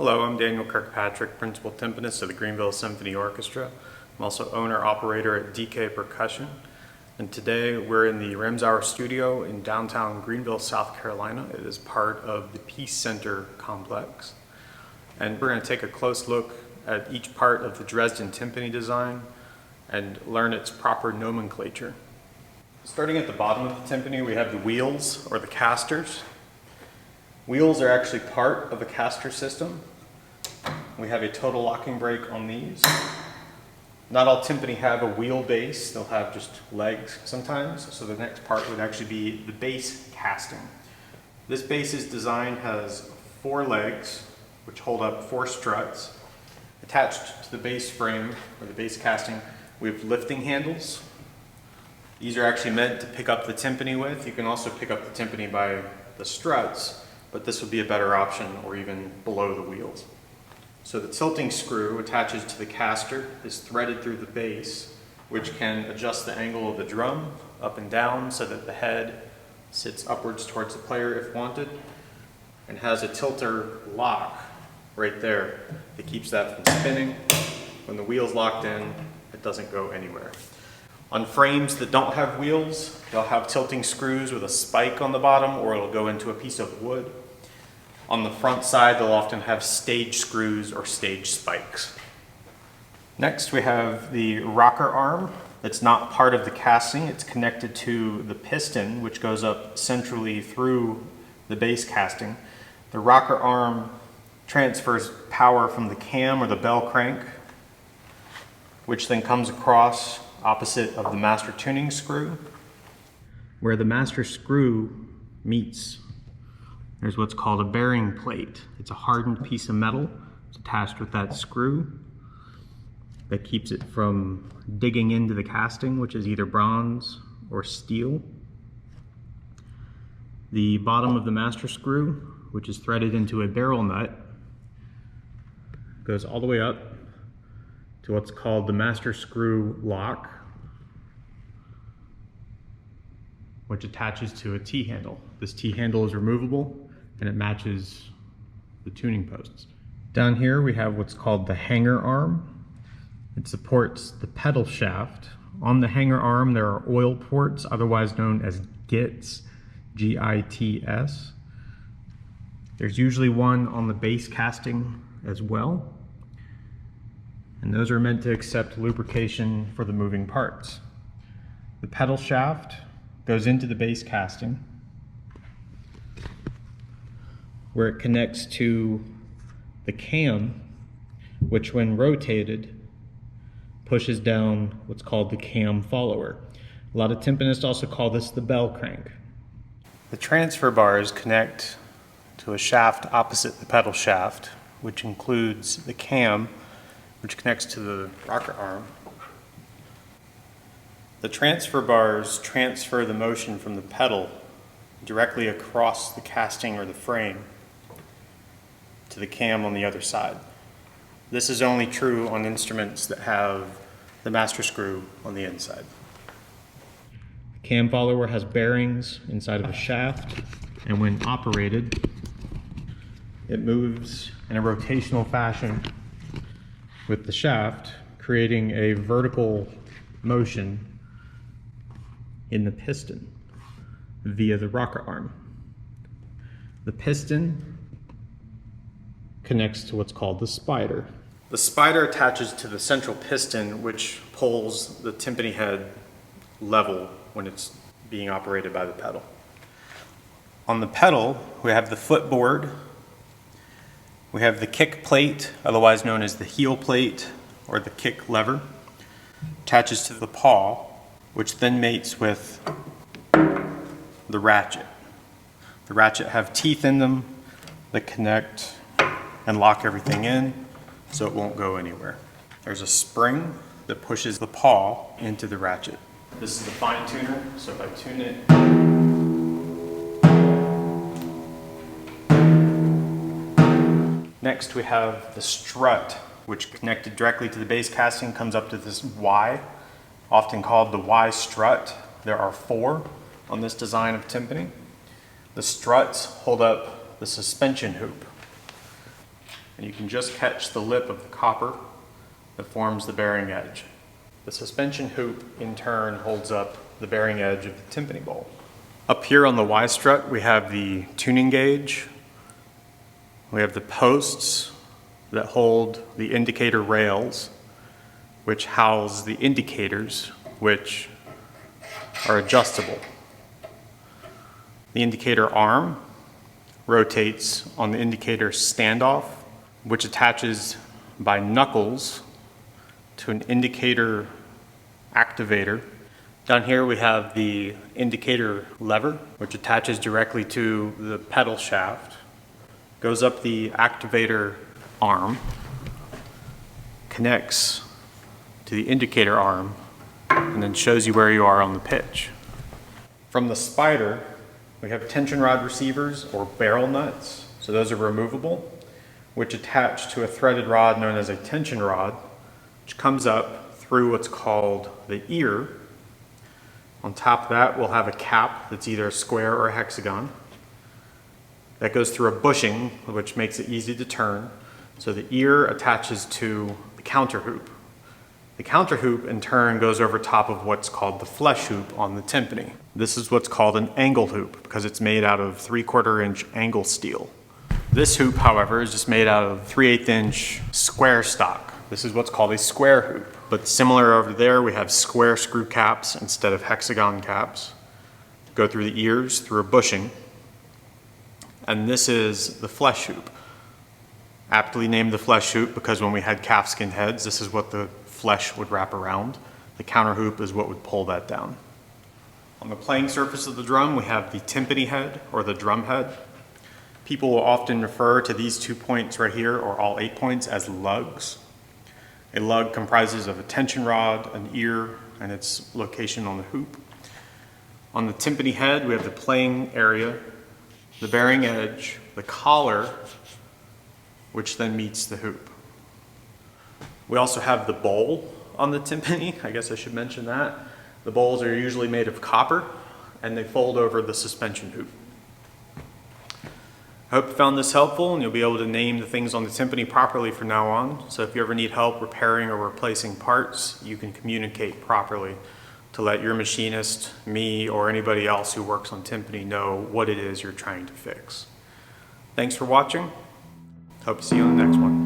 Hello, I'm Daniel Kirkpatrick, Principal Timpanist of the Greenville Symphony Orchestra. I'm also owner-operator at DK Percussion. And today we're in the Ramsauer studio in downtown Greenville, South Carolina. It is part of the Peace Center complex. And we're going to take a close look at each part of the Dresden timpani design and learn its proper nomenclature. Starting at the bottom of the timpani, we have the wheels, or the casters. Wheels are actually part of the caster system. We have a total locking brake on these. Not all timpani have a wheel base, they'll have just legs sometimes. So the next part would actually be the base casting. This base's design has 4 legs, which hold up 4 struts. Attached to the base frame, or the base casting, we have lifting handles. These are actually meant to pick up the timpani with. You can also pick up the timpani by the struts, but this would be a better option, or even below the wheels. So the tilting screw attaches to the caster, is threaded through the base, which can adjust the angle of the drum up and down so that the head sits upwards towards the player if wanted, and has a tilter lock right there that keeps that from spinning. When the wheel's locked in, it doesn't go anywhere. On frames that don't have wheels, they'll have tilting screws with a spike on the bottom, or it'll go into a piece of wood. On the front side, they'll often have stage screws or stage spikes. Next, we have the rocker arm. It's not part of the casting. It's connected to the piston, which goes up centrally through the base casting. The rocker arm transfers power from the cam or the bell crank, which then comes across opposite of the master tuning screw. Where the master screw meets, there's what's called a bearing plate. It's a hardened piece of metal. It's attached with that screw that keeps it from digging into the casting, which is either bronze or steel. The bottom of the master screw, which is threaded into a barrel nut, goes all the way up to what's called the master screw lock, which attaches to a T-handle. This T-handle is removable and it matches the tuning posts. Down here we have what's called the hanger arm. It supports the pedal shaft. On the hanger arm there are oil ports, otherwise known as gits, G-I-T-S. There's usually one on the base casting as well, and those are meant to accept lubrication for the moving parts. The pedal shaft goes into the base casting, where it connects to the cam, which when rotated pushes down what's called the cam follower. A lot of timpanists also call this the bell crank. The transfer bars connect to a shaft opposite the pedal shaft, which includes the cam, which connects to the rocker arm. The transfer bars transfer the motion from the pedal directly across the casting or the frame to the cam on the other side. This is only true on instruments that have the master screw on the inside. The cam follower has bearings inside of a shaft, and when operated, it moves in a rotational fashion with the shaft, creating a vertical motion in the piston via the rocker arm. The piston connects to what's called the spider. The spider attaches to the central piston, which pulls the timpani head level when it's being operated by the pedal. On the pedal, we have the footboard. We have the kick plate, otherwise known as the heel plate or the kick lever, attaches to the paw, which then mates with the ratchet. The ratchet have teeth in them that connect and lock everything in so it won't go anywhere. There's a spring that pushes the paw into the ratchet. This is the fine tuner, so if I tune it, next we have the strut, which connected directly to the base casting comes up to this Y, often called the Y strut. There are 4 on this design of timpani. The struts hold up the suspension hoop. and you can just catch the lip of the copper that forms the bearing edge. The suspension hoop in turn holds up the bearing edge of the timpani bowl. Up here on the Y strut we have the tuning gauge. We have the posts that hold the indicator rails, which house the indicators, which are adjustable. The indicator arm rotates on the indicator standoff, which attaches by knuckles to an indicator activator. Down here we have the indicator lever, which attaches directly to the pedal shaft, goes up the activator arm, connects to the indicator arm, and then shows you where you are on the pitch. From the spider, we have tension rod receivers or barrel nuts. So those are removable, which attach to a threaded rod known as a tension rod, which comes up through what's called the ear. On top of that, we'll have a cap that's either a square or a hexagon. That goes through a bushing, which makes it easy to turn. So the ear attaches to the counterhoop. The counterhoop in turn goes over top of what's called the flesh hoop on the timpani. This is what's called an angle hoop because it's made out of 3/4 inch angle steel. This hoop, however, is just made out of 3/8 inch square stock. This is what's called a square hoop. But similar over there, we have square screw caps instead of hexagon caps. Go through the ears, through a bushing. And this is the flesh hoop. Aptly named the flesh hoop because when we had calfskin heads, this is what the flesh would wrap around. The counterhoop is what would pull that down. On the playing surface of the drum, we have the timpani head or the drum head. People will often refer to these 2 points right here, or all 8 points, as lugs. A lug comprises of a tension rod, an ear, and its location on the hoop. On the timpani head, we have the playing area, the bearing edge, the collar, which then meets the hoop. We also have the bowl on the timpani. I guess I should mention that. The bowls are usually made of copper and they fold over the suspension hoop. I hope you found this helpful and you'll be able to name the things on the timpani properly from now on. So if you ever need help repairing or replacing parts, you can communicate properly to let your machinist, me, or anybody else who works on timpani know what it is you're trying to fix. Thanks for watching. Hope to see you on the next one.